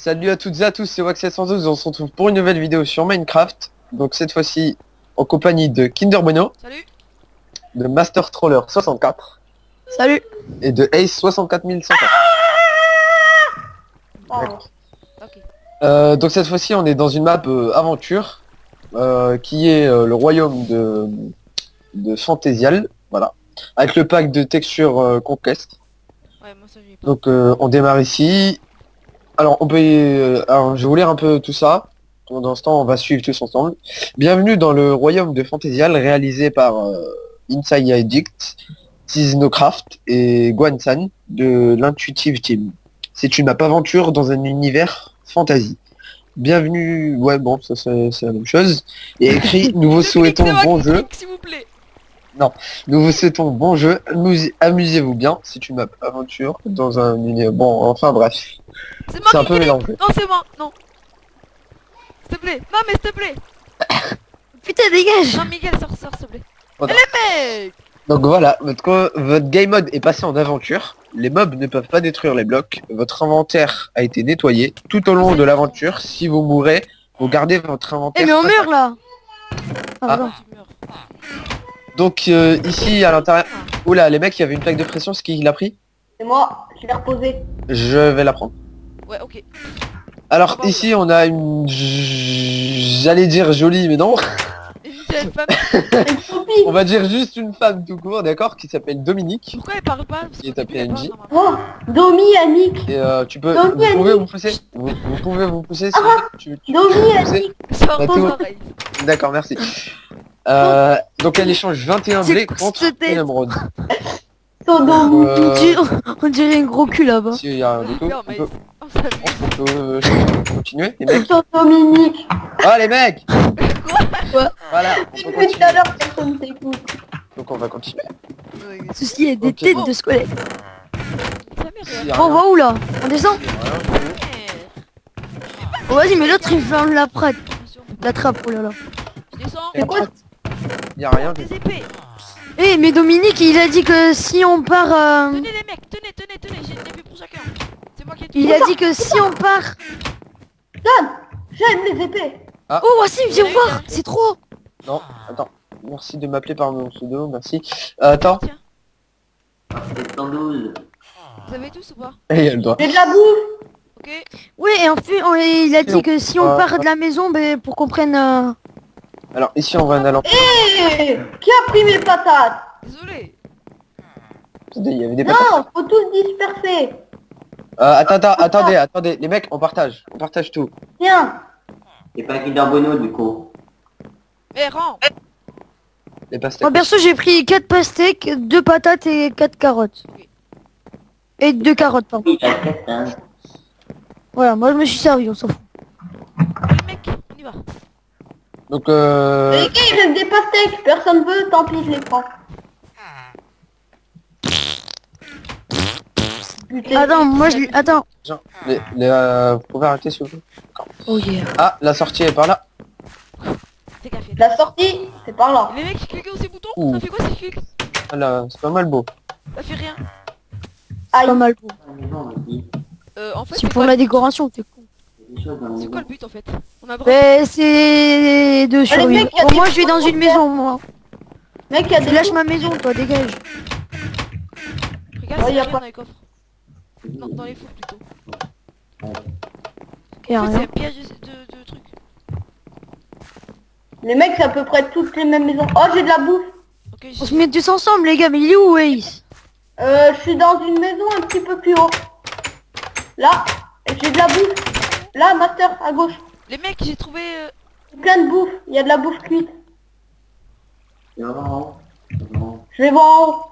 Salut à toutes et à tous, c'est Wax712, on se retrouve pour une nouvelle vidéo sur Minecraft. Donc cette fois-ci en compagnie de Kinder Bueno, Salut. de Master Troller 64 Salut. et de Ace 64104. Ok. Donc cette fois-ci on est dans une map aventure qui est le royaume de Fantaisial, voilà, avec le pack de texture Conquest. Ouais, moi ça j'ai pas. Donc on démarre ici. Alors on peut alors je vais vous lire un peu tout ça. Pendant ce temps on va suivre tous ensemble. Bienvenue dans le royaume de Fantaisial réalisé par Inside Addict, Tiznocraft et Guansan de l'Intuitive Team. C'est une map aventure dans un univers fantasy. Bienvenue, ouais bon ça c'est la même chose. Et écrit nous vous souhaitons bon jeu. S'il vous plaît. Nous vous souhaitons bon jeu. Amusez-vous bien. C'est une map aventure dans un univers. Bon enfin bref. C'est moi C'est un qui peu clique. mélangé. Non, c'est moi. Non. S'il te plaît. Non, mais s'il te plaît. Putain, dégage. Non, Miguel, sors, s'il te plaît. Voilà. Les mecs. Donc voilà, votre game mode est passé en aventure. Les mobs ne peuvent pas détruire les blocs. Votre inventaire a été nettoyé tout au long de l'aventure. Si vous mourrez, vous gardez votre Eh inventaire. mais on meurt là. Ah. voilà. Tu meurs. Donc ici à l'intérieur. Oula, les mecs, il y avait une plaque de pression. C'est qui l'a pris? C'est moi, je l'ai reposé. Je vais la prendre. Ouais, ok. Alors Bon, ici on a une... J'allais dire jolie mais non. Une femme. C'est Sophie. On va dire juste une femme tout court, d'accord, qui s'appelle Dominique. Pourquoi elle parle pas? Parce Qui est qu'au début, elle PNJ. parle normalement. Oh, Domi, Annick. Et tu peux... Dominique. Vous pouvez vous pousser vous pouvez vous pousser si tu Domi, peux pousser. Annick. Sors Bah, ton tout- oreille. D'accord, merci. Donc elle échange 21 C'est blés quoi contre cette tête une émeraude. Son Domi. On dirait un gros cul là-bas. Si il y a rien du tout, Non, on mais... peut, Oh, ça m'amuse. on peut continuer les mecs. Son Dominique. Ah les mecs. Quoi? Voilà, on peut Depuis tout continuer. à l'heure, personne t'écoute. Donc on va continuer. Ceci est des Ok. têtes de squelette. Ça m'est S'il y rien. a Bon, on rien, va où là? On descend? s'il y a rien, Oh, vas-y, mais l'autre il ferme la trappe. La trappe, oh là là. Je descends. C'est quoi? il y a rien du Des tout. épées. Eh, mais Dominique il a dit que si on part... Tenez les mecs, tenez, j'ai une épée pour chacun. C'est moi qui ai tout. Il a dit que si on part... J'aime les épées. Oh, voici, viens voir. C'est trop. Non, attends. Merci de m'appeler par mon pseudo, merci. Attends. Tiens. Vous avez tous ou pas? Et il y a le doigt. J'ai de la bouffe. Ok. Oui, et en fait, il a dit que si on Ah. part de la maison, ben, pour qu'on prenne... Alors ici on va en allant. Eh, qui a pris mes patates? Désolé. Il y avait des patates. Non, faut tous disperser. Attendez, les mecs, on partage tout. Tiens. Et pas Kinder Bueno du coup. Eh, rends. Les pastèques. Moi, perso, j'ai pris 4 pastèques, 2 patates et 4 carottes. Ok. Et 2 carottes, pardon. Oui, t'as 4 hein. Voilà, moi je me suis servi, on s'en fout. Les mecs, on y va. Donc Les gars, il reste des pastèques. Personne veut, tant pis, je les prends. Putain. Attends, moi je... Attends. vous pouvez arrêter s'il vous plaît. Oh yeah. Ah, la sortie est par là. Fais gaffe. La sortie, c'est par là. Les mecs, cliquez sur ces boutons. Ouh. Ça fait quoi ces clics? Ah là, c'est pas mal beau. Ça fait rien. C'est pas mal. En fait, C'est pour la décoration, t'es con. c'est quoi le but en fait? On a droit. Mais c'est de survivre. mecs, y a Bon, des moi je vais dans une maison, moi. Mec, il y a Tu des lâches ma maison, toi, dégage. Regarde, Ouais, s'il y y a a rien pas- dans les coffres. Non, dans les fours plutôt. Y a En fait, c'est rien. un piège de trucs. Les mecs, c'est à peu près toutes les mêmes maisons. Oh, j'ai de la bouffe. Ok, On se met tous ensemble, les gars, mais il est où, Ace? Je suis dans une maison un petit peu plus haut. Là, j'ai de la bouffe. Là, Master, à gauche. Les mecs, j'ai trouvé... Plein de bouffe. Il y a de la bouffe cuite. C'est vraiment Je vais voir en haut.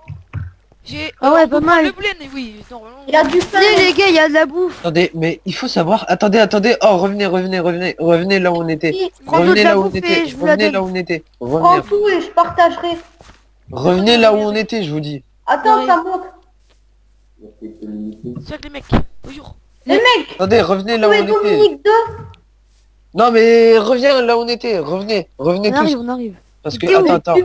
J'ai... Ah ouais, on peut pas prendre mal. le blé, mais oui, normalement... Il y a du pain. Venez, les gars, il y a de la bouffe. Attendez, mais il faut savoir. Attendez. Oh, revenez là où on était. Prends toute Revenez la là où on bouffe et était. je vous la Revenez donne. là où on était. Prends Revenez. tout et je partagerai. Revenez là où on était, je vous dis. Attends, Ouais. ça monte. Salut les mecs, bonjour. Les mecs, Attendez, revenez là où où on est était. Dominique 2? Non mais reviens là où on était. Revenez On tous. arrive, on arrive. Parce que Et où attends.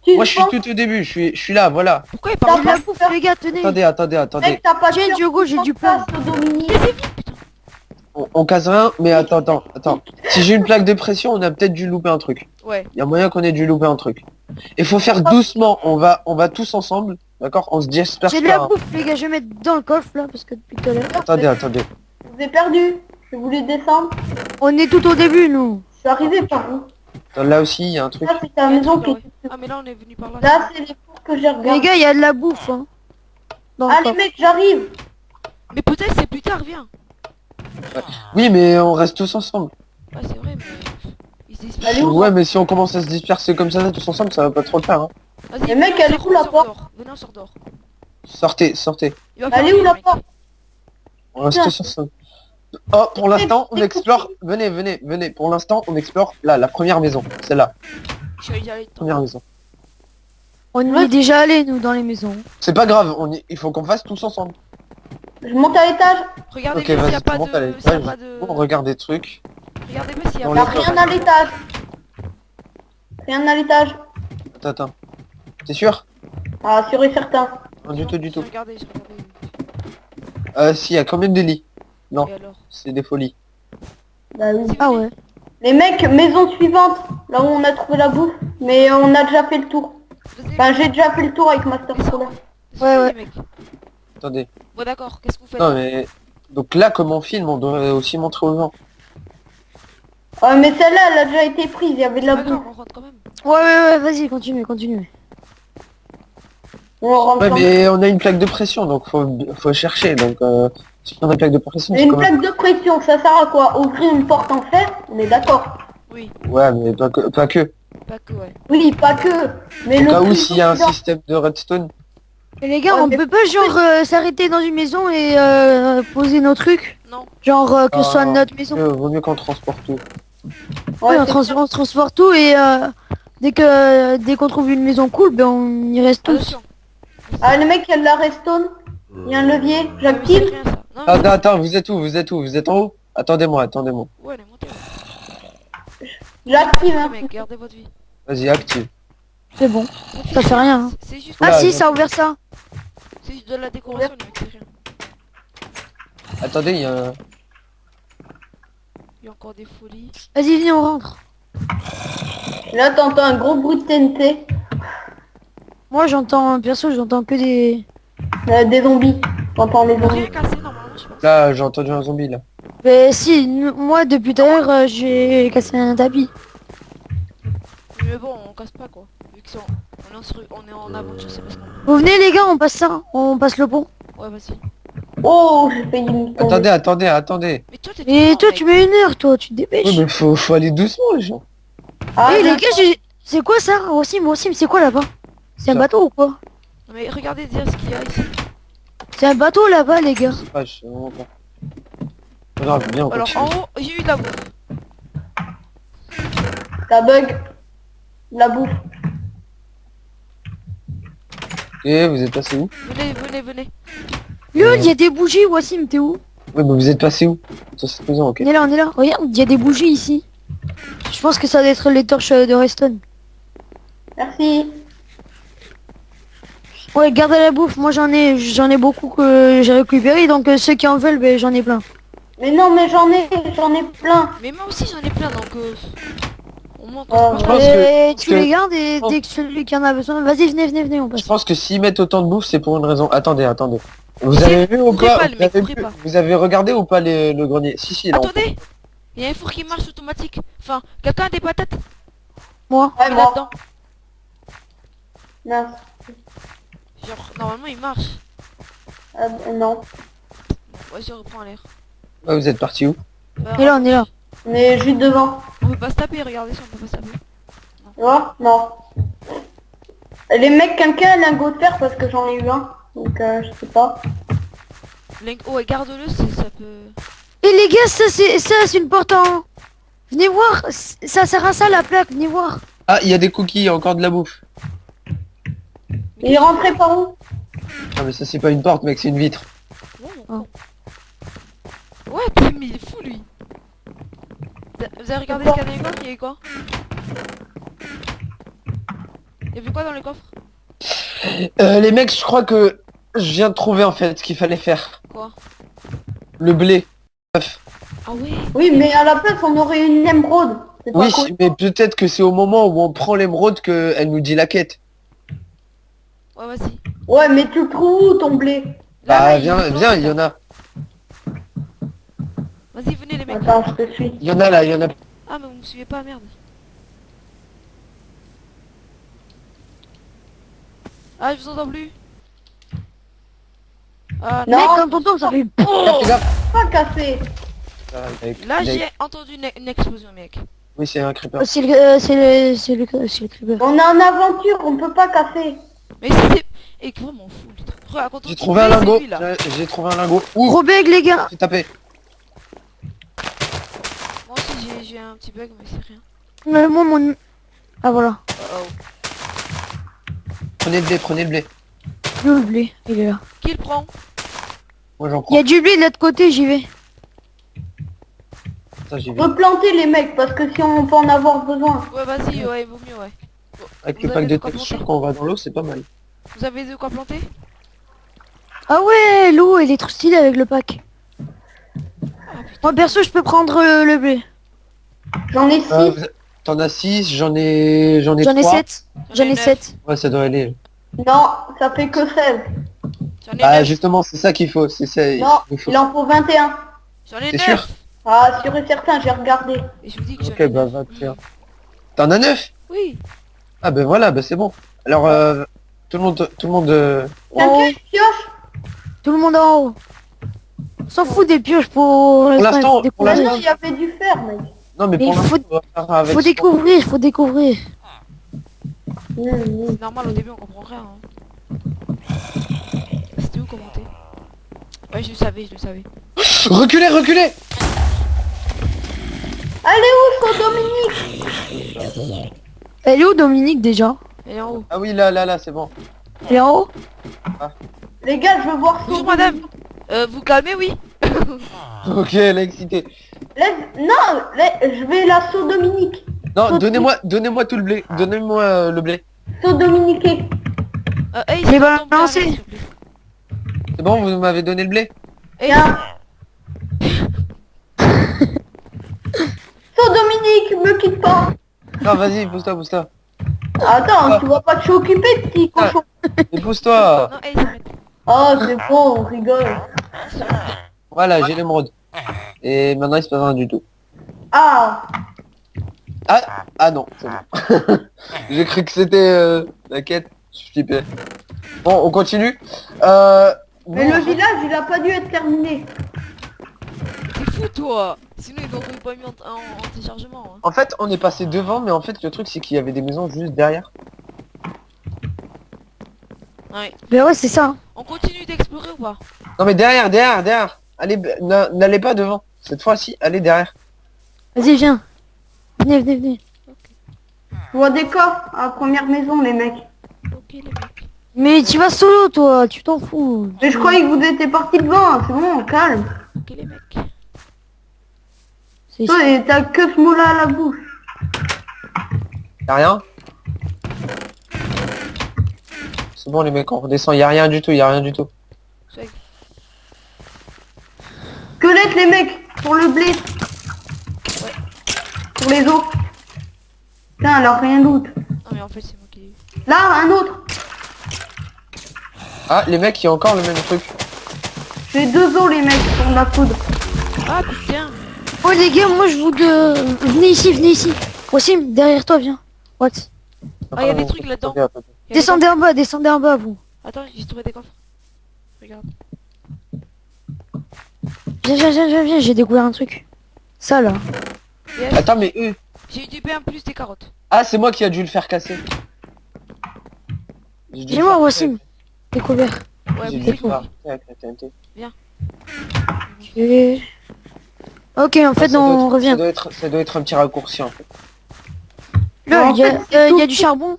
Tu Moi je suis penses- tout au début. Je suis là, voilà. Pourquoi il J'ai parle de pas? la bouffe, les gars, tenez. Attendez. Mec, t'as pas de Tiens, cœur, Diogo, tu j'ai du penses pain. pas, ce Dominique. On casse rien, mais attends. Si j'ai une plaque de pression, on a peut-être dû louper un truc. Ouais. Il y a moyen qu'on ait dû louper un truc. Il faut faire doucement, on va tous ensemble, d'accord? On se disperse J'ai de pas. la bouffe, les gars, je vais mettre dans le coffre là, parce que depuis tout à l'heure. Attendez. Je vous ai perdu. Je voulais descendre. On est tout au début, nous. Je suis arrivé par où? Là aussi, il y a un truc. Là, c'est la maison qui est... Ah mais là on est venu par là. Là, c'est les cours que j'ai Les regardé. gars, il y a de la bouffe, hein. Dans le Allez, coffre. mec, j'arrive. Mais peut-être c'est plus tard, viens. Oui, mais on reste tous ensemble. Ouais c'est vrai mais... Ils se disent Elle est où, Ouais, mais si on commence à se disperser comme ça tous ensemble, ça va pas trop le faire. Hein. Vas-y, Mais mec, venez, on elle est sort- où, la on sort porte dehors. Venez on sort dehors. Sortez. Il va Elle est faire où la mec. porte? On reste tous ensemble. Oh, pour l'instant, on explore. Venez. Pour l'instant, on explore là, la première maison. Celle-là, Je suis allé première maison. On y est déjà allé, nous, dans les maisons. C'est pas grave, il faut qu'on fasse tous ensemble. Je monte à l'étage. Regardez Ok, bien s'il y vas-y, a pas tu montes à de... s'il y a l'étage. pas de... On regarde des trucs. Regardez bien s'il y a Dans Y'a pas les de... rien à l'étage. Rien à l'étage. Attends. T'es sûr? Ah, sûr et certain. Non, du tout. J'ai regardé. Si, il y a quand même des lits. Non, Et alors? c'est des folies. Bah oui. Ah ouais. Les mecs, maison suivante. Là où on a trouvé la bouffe. Mais on a déjà fait le tour. Enfin, j'ai déjà fait le tour avec Master Solar. Ouais. Mec. Attendez. Bon d'accord, qu'est-ce que vous faites? Non, mais... Donc là, comme on filme, on doit aussi montrer aux gens. Ouais, mais celle-là, elle a déjà été prise. Il y avait de la D'accord, bouffe. on rentre quand même. Ouais, vas-y, continue. On rentre Ouais, dans- mais on a une plaque de pression, donc faut chercher. Donc, si on a une plaque de pression, Mais c'est une quand même... plaque de pression, ça sert à quoi? Ouvrir une porte en fer? On est d'accord. Oui, Ouais, mais pas que. pas que ouais. Oui, pas que. Mais Au le cas où, plus s'il y a un évident- système de redstone. Et les gars, Ouais, on mais- peut pas genre s'arrêter dans une maison et poser nos trucs? Non. Genre que ce soit Ah, notre maison. Vaut mieux qu'on transporte tout. Ouais, Ouais, on transporte tout et dès qu'on trouve une maison cool, ben on y reste tous. Attention. Ah, le mec, il y a de la redstone. Il y a un levier. Ouais, mais c'est J'active. rien, ça. Non, mais Attends, vous êtes où? Vous êtes en haut? Attendez-moi. Ouais, on est monté. J'active, hein. Mec, gardez votre vie. Vas-y, active. C'est bon. Ça fait rien. Hein. C'est juste... Ah Oula, si, non. ça a ouvert ça. C'est juste de la décoration, mec, c'est rien. Attendez, il y a un... Il y a encore des folies. Vas-y, viens, on rentre. Là, t'entends un gros bruit de TNT. Moi perso, j'entends que des... Des zombies. T'entends les On peut zombies. rien casser normalement, je pense. Là, j'ai entendu un zombie, là. Mais si, moi depuis tout à l'heure, j'ai cassé un tapis. Mais bon, on casse pas quoi. Vu que on est en aventure, c'est parce qu'on... Vous venez les gars, on passe ça. On passe le pont. Ouais, vas-y. Oh, j'ai failli me tomber. Attendez. Mais toi, t'es Et trop toi, fort, tu mec. mets une heure, toi, tu te dépêches. Oui, mais faut aller doucement, les gens. Ah, Eh les d'accord. gars, c'est quoi ça? Moi aussi, c'est quoi là-bas? C'est un Ça. bateau ou quoi? Non, mais regardez dire ce qu'il y a ici. C'est un bateau là-bas, les gars. Ah, je sais vraiment pas. Pas grave, viens, on Alors continue. en haut, j'ai eu de la bouffe. Ça bug. La bouffe. Et vous êtes passé où? Venez. Lol, il y a des bougies, Wassim, t'es où? Oui, mais vous êtes passé où? Sur cette maison, ok. On est là. Regarde, il y a des bougies ici. Je pense que ça doit être les torches de Reston. Merci. Ouais, gardez la bouffe. Moi, j'en ai beaucoup que j'ai récupéré. Donc ceux qui en veulent, ben, j'en ai plein. Mais non, mais j'en ai plein. Mais moi aussi j'en ai plein donc... Au moins, Oh. quand Je pense Et que- tu les gardes et dès que celui qui en a besoin, vas-y, venez, on Je passe. pense que s'ils mettent autant de bouffe, c'est pour une raison. Attendez. Vous Courez avez vu ou pas, pas, le mec, courez pas. vous avez regardé ou pas le grenier? Si, là. Attendez. Il y a un four qui marche automatique. Enfin, quelqu'un a des patates? Moi. Ouais, Mets moi. là-dedans. Mince. Genre, normalement il marche. Non. Vas-y, on reprend l'air. Ouais, vous êtes parti où? On est là. Mais juste devant. On peut pas se taper, regardez si on peut pas se taper. Tu vois? Non. Les mecs, quelqu'un a un lingot de fer parce que j'en ai eu un. Donc, je sais pas. Oh, et garde-le, ça peut... Et les gars, c'est une porte en... Venez voir, ça sert à ça la plaque, venez voir. Ah, il y a des cookies, il y a encore de la bouffe. Il est rentré par où? Ah, mais ça, c'est pas une porte, mec, c'est une vitre. Ouais, Oh. mais il est fou lui. Vous avez regardé ce qu'il y a dans les coffres? Il y avait quoi? Il y avait quoi dans les coffres? Les mecs, je crois que je viens de trouver, en fait, ce qu'il fallait faire. Quoi? Le blé. Bref. Ah ouais. Oui, mais à la place, on aurait une émeraude. C'est pas Oui, cool. mais peut-être que c'est au moment où on prend l'émeraude qu'elle nous dit la quête. Ouais, vas-y. Ouais, mais tu le trouves où ton blé? Là, Bah là, viens, est viens, planté, il y en là. a. Vas-y, venez les mecs. Attends, je te suis. Il y en a là, il y en a. Ah, mais vous me suivez pas, merde. Ah, je vous entends plus. Ah, Non. Mec, quand on tombe, ça fait... Fais gaffe. Pas cassé. là, j'ai entendu une explosion, mec. Oui, c'est un creeper. C'est le creeper. On est en aventure, on peut pas casser. Mais si c'est... Et quoi, m'en fous, le truc. Regarde, quand on J'ai dit trouvé un blé, c'est lingot. lui, là. J'ai trouvé un lingot. Ouh, Gros bug, les gars. j'ai tapé. Moi aussi, j'ai un petit bug, mais c'est rien. Moi, mon... Ah, voilà. Oh. Prenez le blé, prenez le blé. Le blé, il est là. Qui le prend? Moi j'en Il prends. y a du blé de l'autre côté, j'y vais. Ça j'y vais. Replanter les mecs, parce que si on peut en avoir besoin. Ouais, vas-y, ouais, il vaut mieux, ouais. Avec Vous le pack avez de de quoi texture planter quand on va dans l'eau, c'est pas mal. Vous avez de quoi planter? Ah ouais, l'eau, elle est trop stylée avec le pack. Ah, putain. Moi, perso, je peux prendre le blé. J'en ai 6. T'en as 6, j'en ai J'en ai 3. 7. J'en ai neuf. 7. Ouais, ça doit aller. Non, ça fait que 16. J'en ai Ah 9. justement, c'est ça qu'il faut. C'est ça. Non, il faut. il en faut 21. J'en ai T'es 9. sûr? Ah, sûr et certain, j'ai regardé. Et je vous dis que j'en Ok, ai bah 9. va te faire. T'en as 9? Oui. Ah ben voilà, bah c'est bon. Alors tout le monde Tiens, Oh. tu pioche. Tout le monde en haut. On s'en fout des pioches pour l'instant, pour découvrir. l'instant, Il y avait du fer, mec. non mais Mais pour il faut- l'instant, on va faire avec Faut ce qu'on- découvrir, faut découvrir. C'est normal, au début, on comprend rien. Hein. C'était où commenter? Ouais, je le savais, je le savais. Reculez, reculez. Allez où, son Dominique? Elle est où Dominique déjà? Elle est en haut. Ah oui, là, c'est bon. Elle est en haut? Les gars, je veux voir son Bonjour madame. Vous calmez, oui? Ok, elle est excitée. Non, je vais la saut Dominique. Non, Saute. donnez-moi tout le blé. Donnez-moi le blé. Saut Dominiqué. Hey, J'ai c'est dans ton balancé. blé, s'il te plaît. C'est bon, vous m'avez donné le blé. Hey, Tiens. Saut Dominique, me quitte pas. Non, vas-y, pousse-toi. Attends, tu vas pas te occuper, petit cochon. Et pousse-toi. non, hey, s'arrête. Oh, c'est bon, on rigole. Voilà, j'ai l'émeraude. Et maintenant, il se passe rien du tout. Ah, Ah non, c'est bon. J'ai cru que c'était la quête. Je flippais. Bon, on continue. mais Bon, le village, il a pas dû être terminé. T'es fou, toi. Sinon, ils t'auraient pas mis en téléchargement. Hein. En fait, on est passé devant, mais en fait, le truc, c'est qu'il y avait des maisons juste derrière. Ouais. Ben ouais, c'est ça. On continue d'explorer ou pas? Non, mais derrière. Allez, n'allez pas devant. Cette fois-ci, allez derrière. Vas-y, viens. Venez. Je vois des coffres à la première maison, les mecs. Ok, les mecs. Mais tu vas solo, toi, tu t'en fous. Mais je croyais que vous étiez partis devant, c'est bon, calme. Ok, les mecs. C'est Toi, et t'as que ce mot-là à la bouche. Y'a rien. C'est bon, les mecs, on redescend. Y'a rien du tout. Swag. Squelette, les mecs, pour le blé. Pour les autres. Putain, alors rien d'autre. Non, mais en fait, c'est moi qui l'ai eu. Là, un autre. Ah, les mecs, il y a encore le même truc. J'ai 2 os, les mecs, pour ma poudre. Ah, putain. Oh les gars, moi je vous de... Venez ici. Wassim, derrière toi, viens. What? Ah, y a des trucs là-dedans. Y a des Descendez en bas, vous. coffres. Attends, j'ai trouvé des coffres. Regarde. Viens, j'ai découvert un truc. Ça là. Yes. Attends, mais eux. J'ai eu du pain plus des carottes. Ah, c'est moi qui a dû le faire casser. J'ai dû le Dis-moi, faire Wassim. Découvert. Ouais, J'ai mais dû c'est le faire cool. casser avec la TNT. Et... Ok, en fait, Ça doit on être- revient. Ça doit être un petit raccourci en fait. Là, En il y, fait, c'est y a tout- du charbon.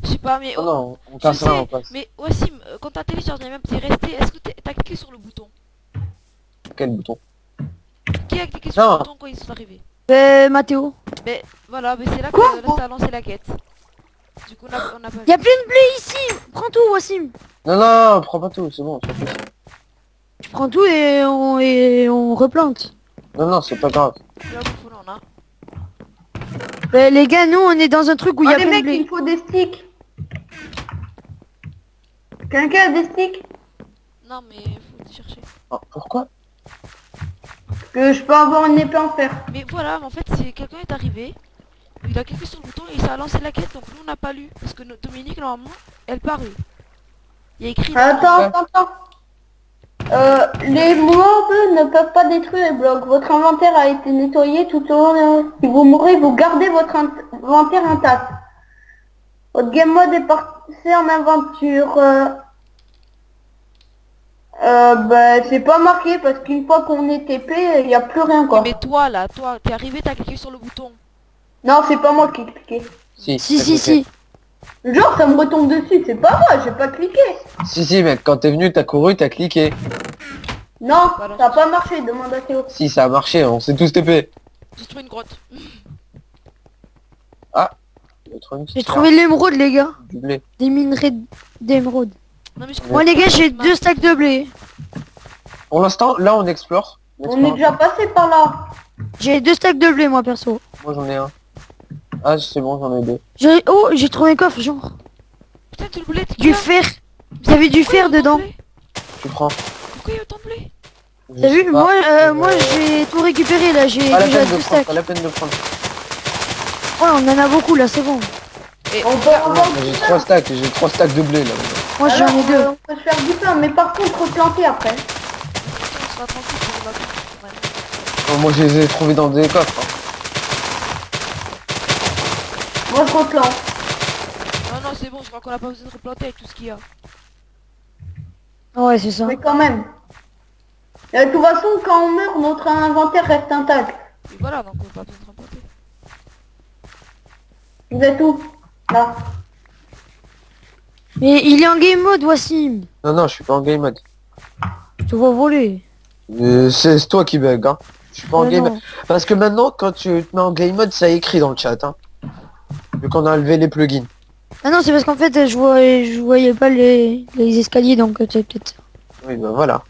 Je sais pas, mais... Non, non, on je casse rien, sais, on passe. mais Wassim, quand t'as téléchargé même, t'es resté... Est-ce que t'as cliqué sur le bouton? Quel bouton? Qui a cliqué sur Non. le bouton quand ils sont arrivés? Mathéo. Mais voilà, mais c'est là Quoi que ça a lancé la quête. Du coup, on a pas Il y a plein de blé ici. Prends tout, Wassim. Non, prends pas tout, c'est bon, c'est pas possible. prends tout et on replante. Non, non, c'est pas grave. La bouffe, on en a. Bah, les gars, nous on est dans un truc où il Oh y a les plein de mecs, blé. il faut des sticks. Quelqu'un a des sticks? Non, mais faut chercher. Ah, pourquoi? Que je peux avoir une épée en fer. Mais voilà, mais en fait, si quelqu'un est arrivé, il a cliqué sur le bouton et ça a lancé la quête, donc nous on n'a pas lu. Parce que Dominique, normalement, elle parle. Il y a écrit... Attends. Les mobs ne peuvent pas détruire les blocs. Votre inventaire a été nettoyé tout au long. Si vous mourrez, vous gardez votre inventaire intact. Votre game mode est passé en aventure. Bah, c'est pas marqué parce qu'une fois qu'on est TP, il n'y a plus rien quoi. Mais toi, là, toi, t'es arrivé, t'as cliqué sur le bouton. Non, c'est pas moi qui ai cliqué. Si, t'as si, cliqué. si. Genre, ça me retombe dessus. C'est pas moi, j'ai pas cliqué. Si, mec, quand t'es venu, t'as couru, t'as cliqué. Non, Voilà. ça a pas marché. Demande à Théo. Si, ça a marché, on s'est tous TP. J'ai trouvé une grotte. J'ai trouvé l'émeraude, les gars. du blé. Des minerais d'émeraude. Non, mais je Moi, les gars, j'ai 2 stacks de blé. Pour l'instant, là, on explore. On est déjà passé par là. J'ai 2 stacks de blé, moi, perso. Moi, j'en ai un. Ah, c'est bon, j'en ai deux. Oh, j'ai trouvé un coffre, genre. Putain, tout le blé, t'es Du fer. Vous avez du fer dedans. Tu prends. Pourquoi il y a autant de blé? Je T'as sais vu, pas. moi, j'ai tout récupéré, là. J'ai Pas la déjà peine de 2 prendre, stacks. pas la peine de prendre. Ouais, on en a beaucoup, là, c'est bon. Et On peut Non, avoir mais du j'ai pain. 3 stacks de blé, là. Moi, j'en Alors, ai 2. on peut se faire du pain, mais par contre replanter après. on sera tranquille pour la bouffe, quand même. Oh, moi, je les ai trouvés dans des coffres. hein. Moi je replante. Non, non, c'est bon, je crois qu'on a pas besoin de replanter avec tout ce qu'il y a. Ouais, c'est ça. Mais quand même. Et de toute façon, quand on meurt, notre inventaire reste intact. Et voilà, donc on n'a pas besoin de replanter. Vous êtes où? Là. Mais il est en game mode, Wassim. Non, non, je suis pas en game mode. Je te vois voler. C'est toi qui bug, hein. Je suis pas en Mais game non. mode. Parce que maintenant, quand tu te mets en game mode, ça écrit dans le chat, hein. Vu qu'on a enlevé les plugins. Ah non, c'est parce qu'en fait, je voyais pas les escaliers, donc c'est peut-être... Oui, bah voilà.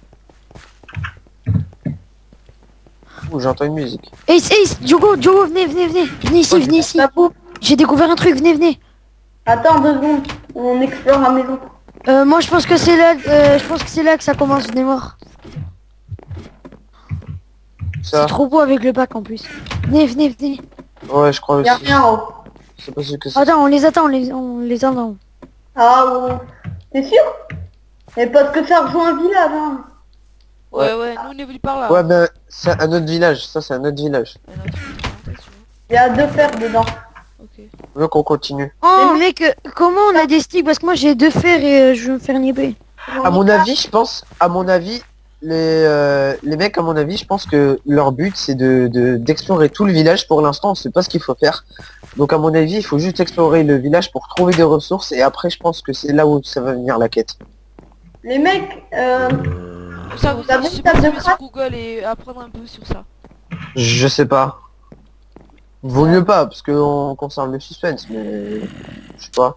Ouh, j'entends une musique. Ace, Diogo, venez ici, Ouais, venez ici. Ça bouffe. J'ai découvert un truc, venez. Attends 2 secondes. On explore la maison. Moi, je pense que c'est là, que ça commence, venez voir. Ça C'est trop beau avec le pack en plus. Venez. Ouais, je crois Y'a aussi. rien en haut. Je sais pas ce que c'est. Attends, on les attend, on les attend. Ah ouais. T'es sûr? Et parce que ça rejoint un village, hein. Ouais, nous on est venu par là. Ouais, mais c'est un autre village. Ça, c'est un autre village. Ouais, non, tu peux te remonter, tu Il y a 2 fers dedans. vois. Ok. Je veux qu'on continue. Oh mec, comment on a des sticks? Parce que moi j'ai 2 fers et je vais me faire une épée. À mon avis, je pense, les mecs, à mon avis, je pense que leur but, c'est d'explorer tout le village. Pour l'instant, on sait pas ce qu'il faut faire. Donc, à mon avis, il faut juste explorer le village pour trouver des ressources. Et après, je pense que c'est là où ça va venir la quête. Les mecs, Ça, Vous avez je sais une pas table si de sur craft Google et apprendre un peu sur ça. Je sais pas. Vaut mieux pas, parce qu'on conserve le suspense, mais... Je sais pas.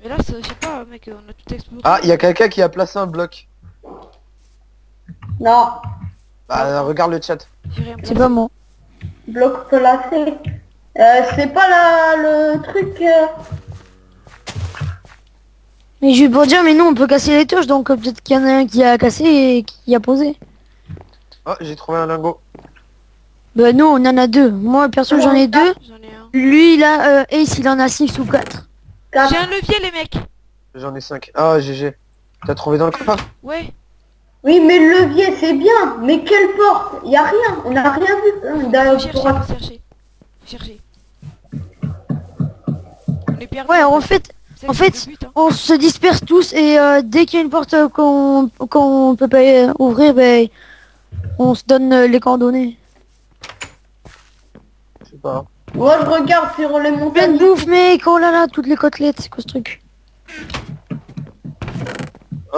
Mais là, je sais pas, mec, on a tout exploré. Ah, il y a quelqu'un qui a placé un bloc. non. Bah, regarde le chat. J'ai rien C'est placé. pas moi. Bloc placé. C'est pas le truc... Mais je vais pour dire, mais nous on peut casser les touches, donc peut-être qu'il y en a un qui a cassé et qui a posé. Oh, j'ai trouvé un lingot. Bah nous on en a 2. Moi perso j'en ai 2. J'en ai un. Lui il a Ace il en a 6 ou 4. J'ai un levier, les mecs. J'en ai 5. Ah, GG. T'as trouvé dans le coffre? Ouais. Oui, mais le levier, c'est bien. Mais quelle porte? Y a rien. On n'a rien vu. Hein, Faut d'ailleurs, chercher, pour- faut chercher. Faut chercher. On est perdu. Ouais, en fait, C'est en le fait, but, hein. on se disperse tous et dès qu'il y a une porte qu'on peut pas ouvrir, ben on se donne les coordonnées. Je sais pas. Moi, je regarde sur les Plein de montagnes. bouffe mec, oh là là, toutes les côtelettes, c'est quoi ce truc?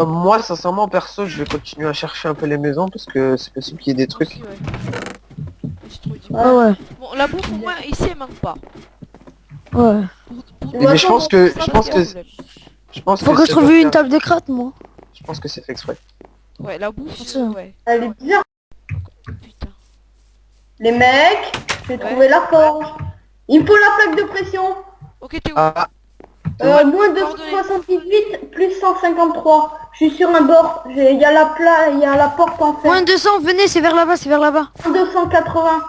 Moi, sincèrement, perso, je vais continuer à chercher un peu les maisons parce que c'est possible qu'il y ait des trucs. Aussi, ouais. J'ai trouvé du- Ah ouais, Bon, la bouffe, au moins, ici, elle manque pas. ouais. Mais je pense que, ça, je pense c'est un que, problème. je pense Faut que je ça trouve doit une faire- table de cratte moi. Je pense que c'est fait exprès. Ouais, la bouffe, C'est ça. ouais. Elle est bizarre. Putain. Les mecs, j'ai trouvé la forge. Il me faut la plaque de pression. Ok, t'es où? Ah, Moins 278 plus 153. Je suis sur un bord. Il y a la porte en fait. Moins 200, venez, c'est vers là-bas, c'est vers là-bas. 280.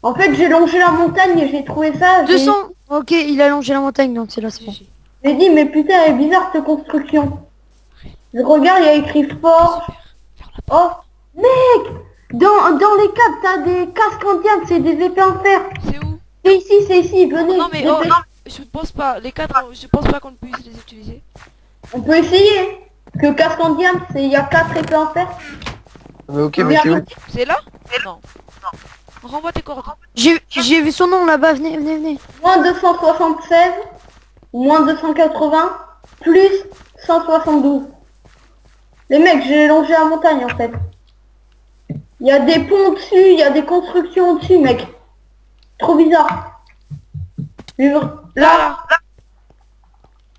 En fait, j'ai longé la montagne et j'ai trouvé ça. 200. Ok, il a longé la montagne, donc c'est là, c'est bon. GG. J'ai dit, mais putain, elle est bizarre cette construction. Je regarde, il y a écrit forge. Oh, mec, dans les câbles, t'as des casques en diamant, c'est des épées en fer. C'est où? C'est ici, venez. Non mais oh, non, je pense pas. Les cadres, je pense pas qu'on puisse les utiliser. On peut essayer. Que casque en diamant, il y a 4 épées en fer. mais ok, mais c'est où? C'est là? Non. Renvoie tes coordonnées. J'ai vu son nom là-bas, venez. Moins 276, moins 280, plus 172. Les mecs, j'ai longé la montagne en fait. Il y a des ponts au-dessus, il y a des constructions au-dessus, mec. Trop bizarre. Là,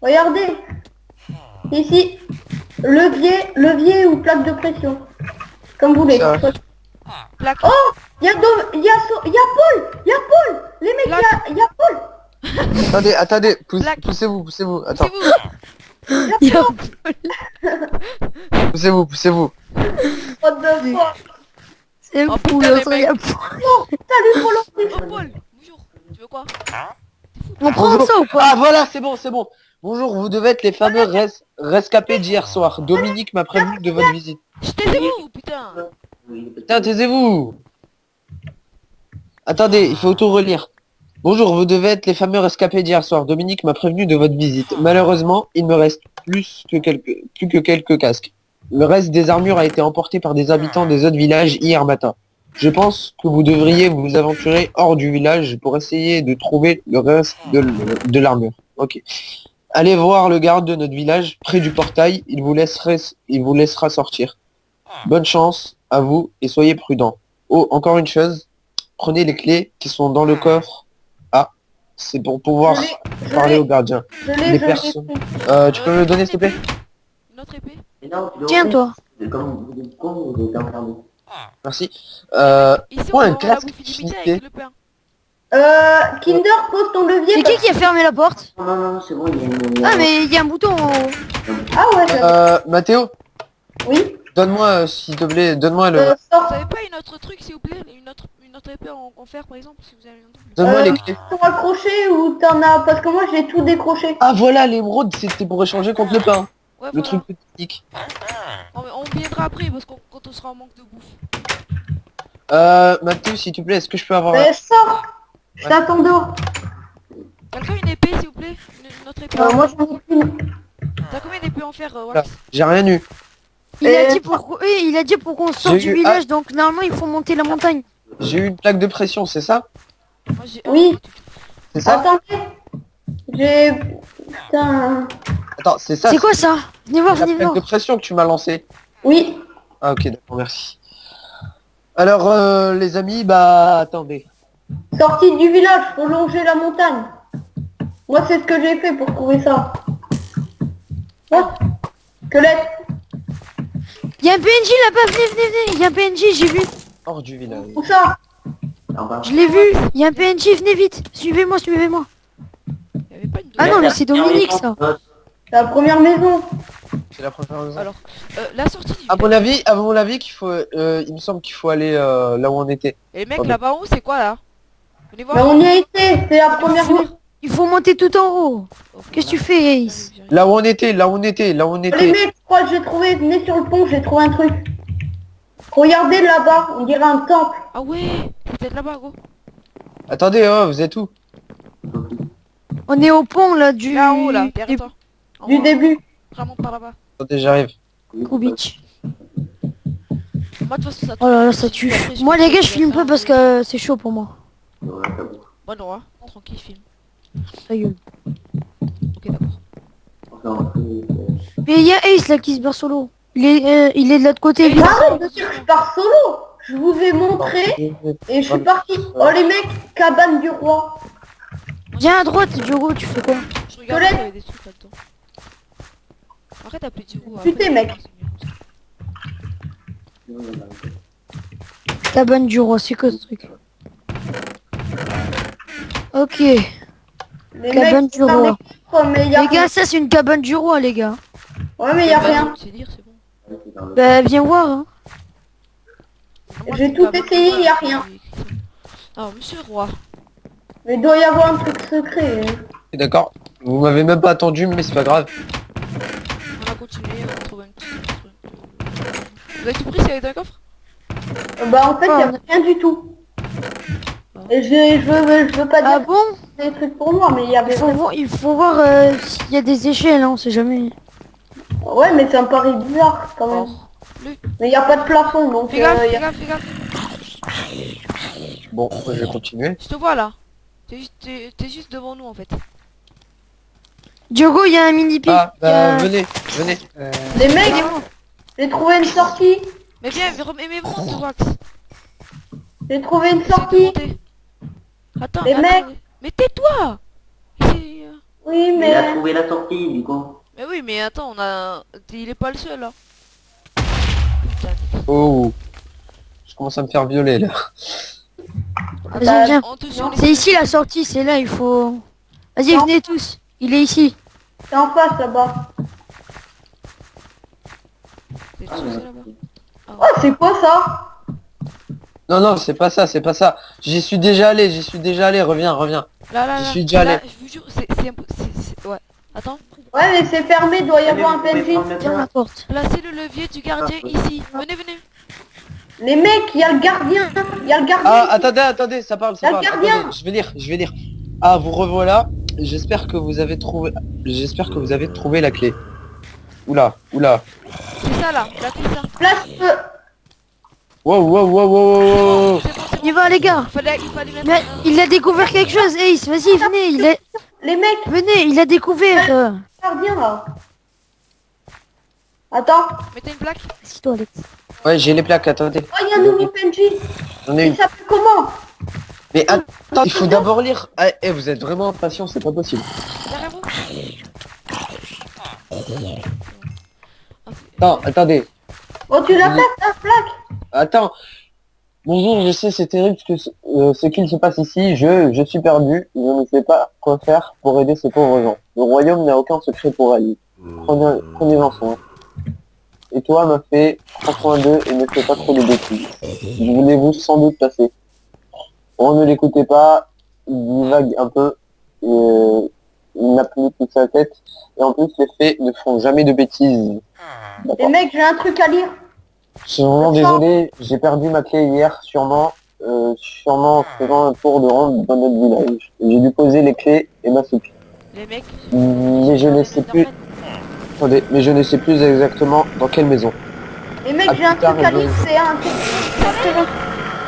regardez. Ici, levier ou plaque de pression. Comme vous voulez. Ça. Plaque. Oh, il y a Paul. Les mecs, il y a Paul. Attendez, Plaque. poussez-vous, attends, C'est vous. Il y a- poussez-vous. What the fuck. C'est Oh, fou, putain, là, les ça, mecs. il y a- Salut Paul. Oh Paul, bonjour. Tu veux quoi? On prend Bonjour. ça ou pas? Ah voilà, c'est bon. Bonjour, vous devez être les fameux rescapés d'hier soir. Dominique m'a prévenu de votre visite. Taisez-vous, putain. Putain, taisez-vous. Attendez, il faut tout relire. Bonjour, vous devez être les fameux rescapés d'hier soir. Dominique m'a prévenu de votre visite. Malheureusement, il me reste plus que quelques casques. Le reste des armures a été emporté par des habitants des autres villages hier matin. Je pense que vous devriez vous aventurer hors du village pour essayer de trouver le reste de l'armure. Ok. Allez voir le garde de notre village près du portail. Il vous laissera sortir. Bonne chance à vous et soyez prudents. Oh, encore une chose. Prenez les clés qui sont dans le coffre. Ah, c'est pour pouvoir Je parler l'ai. au gardien. Je Les l'ai. personnes. Tu peux me le donner s'il te plaît? Une autre épée. Mais non, tu dois Tiens, ouvrir. toi. Comme vous êtes con, vous êtes emmerdés. Merci. Ici, Pour on un va avoir la casque bouffe illimitée illimité. avec le pain. Kinder, pose ton levier. C'est qui a fermé la porte? Non, c'est bon, il y a une... Ah, mais il y a un bouton en haut. Ah ouais, Mathéo, oui. donne-moi s'il te plaît, donne-moi le. Vous Sors avez pas une autre truc s'il vous plaît? Une autre épée en fer par exemple si vous avez un double. Donne-moi les clés. ton accroché ou t'en as... Parce que moi j'ai tout décroché. Ah voilà, l'émeraude, c'était pour échanger contre le pain. Ouais, Le voilà. truc technique. On viendra après parce qu'on quand on sera en manque de bouffe. Mathéo, s'il te plaît, est-ce que je peux avoir Sors. Je t'attends dehors. Quelqu'un une épée s'il vous plaît? Une autre épée. Moi j'en ai une. T'as combien d'épées en fer Voilà. Wax? J'ai rien eu. Il a dit pour qu'on sorte J'ai du eu- village, donc normalement il faut monter la montagne. J'ai eu une plaque de pression, c'est ça? Moi j'ai Oui. C'est ça? Attendez. J'ai... Putain... Attends, c'est ça? C'est quoi ça? Venez voir, la venez plaque voir. de pression que tu m'as lancée. Oui. Ah ok, d'accord, merci. Alors les amis, bah attendez. Sortie du village, faut longer la montagne. Moi c'est ce que j'ai fait pour trouver ça. Oh. Squelette. Il y a un PNJ là-bas, venez. Il y a un PNJ, j'ai vu. Hors du village. Où ça? En bas. Je l'ai vu. Il y a un PNJ, venez vite. Suivez-moi. Il y avait pas une Ah non, deuxième. mais c'est Dominique ça. La première maison. C'est la première raison. Alors, la sortie du À village. mon avis qu'il faut, il me semble qu'il faut aller là où on était. Et les mecs Pardon. là-bas en haut c'est quoi là? Venez voir. Bah on y a été, c'est la première faut- maison. Il faut monter tout en haut. Ok, Qu'est-ce que tu bah, fais, Ace? Là où on était. Les mecs, je crois que j'ai trouvé, venez sur le pont, j'ai trouvé un truc. Regardez là-bas, on dirait un temple. Ah ouais, c'est peut-être là-bas gros. Attendez, oh, vous êtes où? On est au pont là du... Là en haut là, du derrière toi. En Du haut, début. Vraiment par là-bas. Attendez, j'arrive. Beach. Moi de toute façon ça Oh là là, ça tue. Après, Moi les gars, je vais filme faire pas parce un- que c'est chaud pour moi. Moi non, hein. Tranquille film. Ta gueule. Ok d'accord. Mais il y a Ace là qui se barre solo. Il est de l'autre côté. Ace. Arrête de dire que je pars solo. Je vous ai montré et je suis parti. Oh les mecs, cabane du roi. Viens à droite, Diogo, tu fais quoi? Je regarde s'il y avait des trucs là-dedans. Arrête d'appeler du haut. Putain, mec. Sinon, il y en a. Cabane du roi, c'est quoi ce truc? Ok. Les Cabane mecs, du roi. mais y a Les rien. gars, ça c'est une cabane du roi, les gars. Ouais, mais y a Bah, rien. C'est dire, c'est bon. Ouais, c'est dans le- Bah, viens voir, hein. Moi, J'ai c'est tout pas essayé, bon, y a j'ai rien. écrit ça. Alors, monsieur Roi. Mais il doit y avoir un truc secret. Hein. D'accord. Vous m'avez même pas attendu, mais c'est pas grave. On va continuer, on va trouver un petit truc. Vous avez tout pris, c'est dans le coffre? Bah en fait, y a Ouais. rien du tout. Ah. Et je veux pas Ah dire bon? que c'est des trucs pour moi, mais il y avait vraiment... Il faut voir s'il y a des échelles, hein, on sait jamais. Ouais, mais ça me paraît bizarre quand même. Or. Lui. Mais il y a pas de plafond, donc Fais gaffe, y fais a... gaffe, fais gaffe. Bon, je vais continuer. Je te vois là. T'es juste devant nous en fait. Diogo, il y a un mini pic. Ah, bah, venez, venez. Les mecs, j'ai trouvé une sortie. Mais viens, mais monte, Wax. J'ai trouvé une Essaye de sortie. monter. Attends, Les attends, mecs. mais tais-toi. Oui, Il a mais... trouvé la sortie, du coup. Mais oui, mais attends, il est pas le seul là. Putain. Oh. Je commence à me faire violer, là. Vas-y, viens. On te suit, C'est ici la sortie, c'est là, il faut... Vas-y, Non. venez tous. Il est ici. C'est en face là-bas. T'es Ah, sûr, mais- c'est là-bas. Oh, c'est quoi ça? Non, non, c'est pas ça, c'est pas ça. J'y suis déjà allé, reviens, reviens. Là, J'y là. suis déjà Là, allé. je vous jure, ouais. Attends. Ouais, mais c'est fermé, doit y Allez, avoir un vous pouvez PNJ. prendre le Ferme train. la porte. Placez le levier du gardien ici. Venez, venez. Les mecs, il y a le gardien. Il y a le gardien. Ah, attendez, ça parle, ça Le parle. gardien. Attendez, je vais lire. Ah, vous revoilà. J'espère que vous avez trouvé la clé. Oula. C'est ça là. La clé, ça. Place... Wow. C'est bon, c'est On y bon. va, les gars. Il fallait mettre. Mais il a découvert quelque chose, Ace. Vas-y, venez. Les mecs, Venez, il a découvert. gardien là. Attends. Mettez une plaque. Assis-toi, Alex. Ouais, j'ai les plaques, attendez. Oh, il y a un nouveau PNJ. J'en ai Il une. s'appelle comment? Mais attends, il faut d'abord lire. Ah, vous êtes vraiment impatient, c'est pas possible. Derrière vous. Non, attendez. Oh, tu l'as fait, ta plaque. Attends. Bonjour, je sais, c'est terrible ce qu'il se passe ici. Je suis perdu. Je ne sais pas quoi faire pour aider ces pauvres gens. Le royaume n'a aucun secret pour Ali. Prenez-en soin. Et toi, ma fée, 82 et ne fais pas trop de bêtises. Voulez-vous sans doute passer? Oh, ne l'écoutez pas. Il divague un peu. Et, il n'a plus toute sa tête. Et en plus, les fées ne font jamais de bêtises. Les D'accord. mecs, j'ai un truc à lire. Je suis vraiment désolé, j'ai perdu ma clé hier, sûrement en faisant un tour de ronde dans notre village. J'ai dû poser les clés et m'assoupir. Les mecs. Mais je ne sais plus, attendez, mais je ne sais plus exactement dans quelle maison. Les mecs, Ah, j'ai un putain, truc à raison. lire. C'est un truc.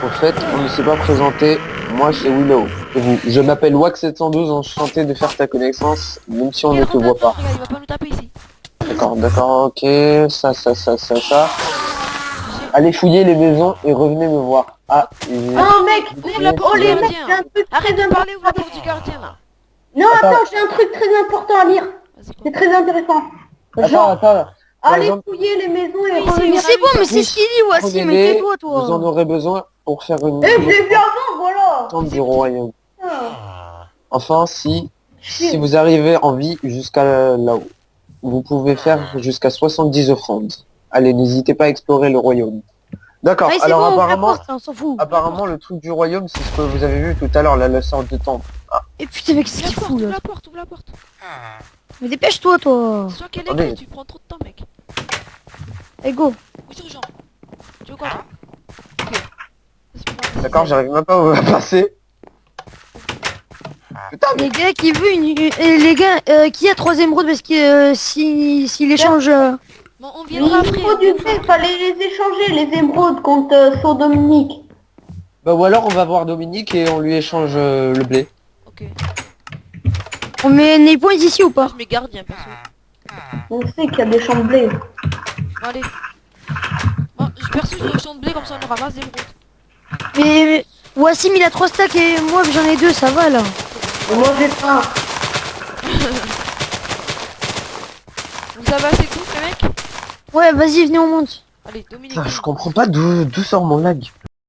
En fait, on ne s'est pas présenté, moi c'est Willow. Et vous, je m'appelle Wax712, enchanté de faire ta connaissance, même si on ne te voit pas. Regarde, il va pas nous taper ici. D'accord, ok, ça. Allez fouiller les maisons et revenez me voir. Ah, Oh mec, Ouvre la porte oh du les mecs, gardien. j'ai un truc Arrête très de parler, ouvre la important. porte du gardien là. Non, Attends. attends, j'ai un truc très important à lire. Vas-y, C'est très intéressant. Genre, attends. allez exemple- fouiller les maisons et Oui, c'est revenir. Mais c'est bon, mais c'est ce qu'il dit, Wassim. Mais Prenez-les, tais-toi, vous en toi. aurez besoin pour faire une Eh, je l'ai vu avant, voilà. chambre du royaume. Ah. Enfin, si vous arrivez en vie jusqu'à là-haut, vous pouvez faire jusqu'à 70 offrandes. Allez, n'hésitez pas à explorer le royaume. D'accord, Allez, c'est alors bon, ouvre la apparemment, porte, on s'en fout. le truc du royaume, c'est ce que vous avez vu tout à l'heure, la sorte de temple. Et putain, mec, qu'est-ce Ouvre la qu'il porte, fout, ouvre là? la porte, ouvre la porte. Mais dépêche-toi, toi. Sois quel Attendez. écrit, tu prends trop de temps mec. Allez, go. Oui, c'est urgent. Tu veux quoi toi? Ok. Laisse-moi- D'accord, j'arrive même pas à passer. Putain, mais Les gars qui veut les gars, qui a troisième route parce que s'il échange... Bon, on Les viendra après. émeraudes du blé, fallait les échanger, les émeraudes contre Saut Dominique. bah ou alors on va voir Dominique et on lui échange le blé. Ok. On met les points ici ou pas? Je mets gardien perso. On sait qu'il y a des champs de blé. Bon, allez. Bon, perso je champ de blé comme ça on ramasse des broutes. Mais Wassim il a 3 stacks et moi j'en ai 2, ça va là. Et moi j'ai faim. Vous avez assez de bouffe les mecs? Ouais, vas-y, venez, on monte. Allez, Dominique. Putain, je comprends pas d'où sort mon lag.